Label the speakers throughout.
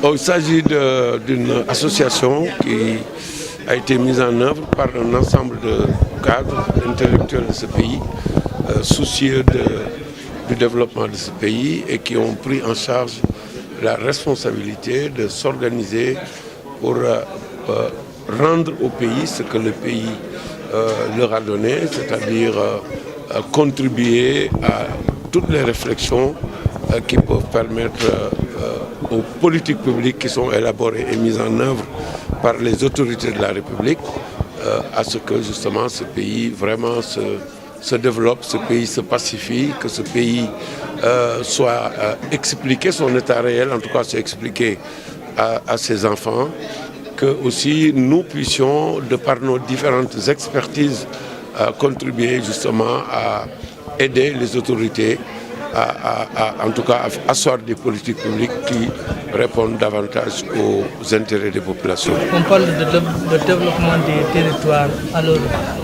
Speaker 1: Il s'agit d'une association qui a été mise en œuvre par un ensemble de cadres intellectuels de ce pays, soucieux du développement de ce pays et qui ont pris en charge la responsabilité de s'organiser pour rendre au pays ce que le pays leur a donné, c'est-à-dire contribuer à toutes les réflexions qui peuvent permettre aux politiques publiques qui sont élaborées et mises en œuvre par les autorités de la République à ce que justement ce pays vraiment se développe, ce pays se pacifie, que ce pays soit expliqué son état réel, en tout cas c'est expliqué à ses enfants, que aussi nous puissions, de par nos différentes expertises, contribuer justement à aider les autorités en tout cas à asseoir des politiques publiques qui répondent davantage aux intérêts des populations.
Speaker 2: On parle de développement des territoires. Alors,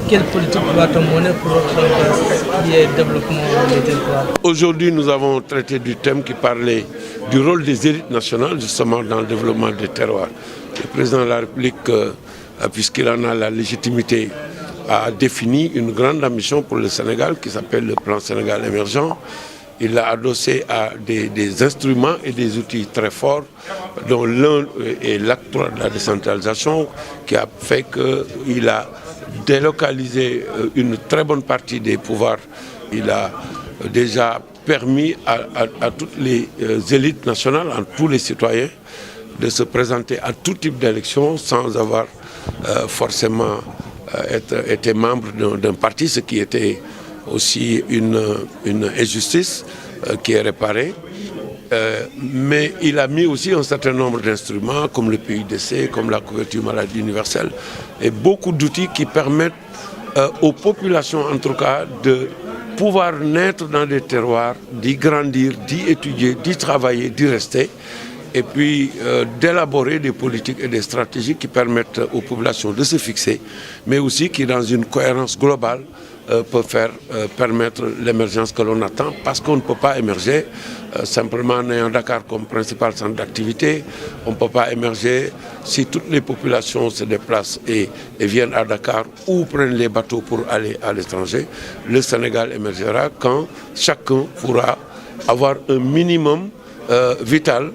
Speaker 2: quelle politique doit-on mener pour qu'il y ait développement des territoires? Aujourd'hui,
Speaker 1: nous avons traité du thème qui parlait du rôle des élites nationales justement dans le développement des terroirs. Le président de la République, puisqu'il en a la légitimité, a défini une grande ambition pour le Sénégal qui s'appelle le plan Sénégal émergent. Il l'a adossé à des instruments et des outils très forts, dont l'un est l'acte 3 de la décentralisation, qui a fait qu'il a délocalisé une très bonne partie des pouvoirs. Il a déjà permis à toutes les élites nationales, à tous les citoyens, de se présenter à tout type d'élection sans avoir forcément été membre d'un parti, ce qui était aussi une injustice qui est réparée. Mais il a mis aussi un certain nombre d'instruments comme le PUDC, comme la couverture maladie universelle et beaucoup d'outils qui permettent aux populations en tout cas de pouvoir naître dans des terroirs, d'y grandir, d'y étudier, d'y travailler, d'y rester et puis d'élaborer des politiques et des stratégies qui permettent aux populations de se fixer, mais aussi qui dans une cohérence globale peut permettre l'émergence que l'on attend, parce qu'on ne peut pas émerger simplement en ayant Dakar comme principal centre d'activité. On ne peut pas émerger si toutes les populations se déplacent et viennent à Dakar ou prennent les bateaux pour aller à l'étranger. Le Sénégal émergera quand chacun pourra avoir un minimum vital,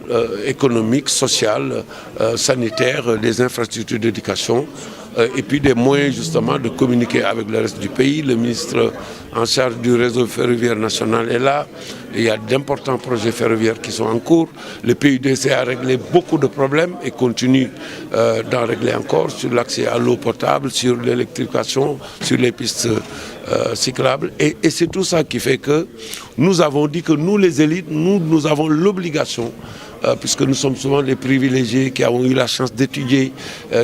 Speaker 1: économique, social, sanitaire, des infrastructures d'éducation, et puis des moyens justement de communiquer avec le reste du pays. Le ministre en charge du réseau ferroviaire national est là. Il y a d'importants projets ferroviaires qui sont en cours. Le PUDC a réglé beaucoup de problèmes et continue d'en régler encore sur l'accès à l'eau potable, sur l'électrification, sur les pistes cyclables. Et c'est tout ça qui fait que nous avons dit que nous les élites, nous avons l'obligation, puisque nous sommes souvent des privilégiés qui avons eu la chance d'étudier,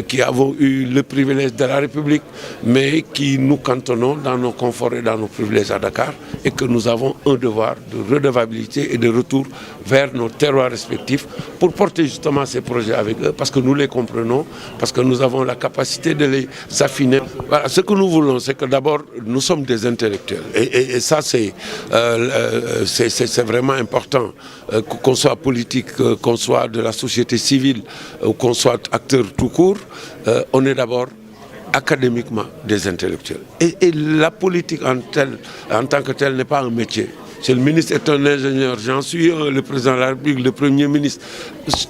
Speaker 1: qui avons eu le privilège de la République, mais qui nous cantonnons dans nos conforts et dans nos privilèges à Dakar, et que nous avons un devoir de redevabilité et de retour vers nos terroirs respectifs pour porter justement ces projets avec eux, parce que nous les comprenons, parce que nous avons la capacité de les affiner. Voilà, ce que nous voulons, c'est que d'abord, nous sommes des intellectuels, et ça c'est vraiment important, qu'on soit politique, qu'on soit de la société civile ou qu'on soit acteur tout court, on est d'abord académiquement des intellectuels. Et la politique en tant que telle n'est pas un métier. Si le ministre est un ingénieur, j'en suis un, le président de la République, le Premier ministre.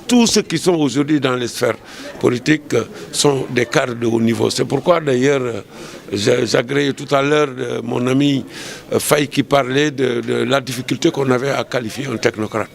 Speaker 1: Tous ceux qui sont aujourd'hui dans les sphères politiques sont des cadres de haut niveau. C'est pourquoi d'ailleurs, j'agréais tout à l'heure mon ami Faye qui parlait de la difficulté qu'on avait à qualifier un technocrate.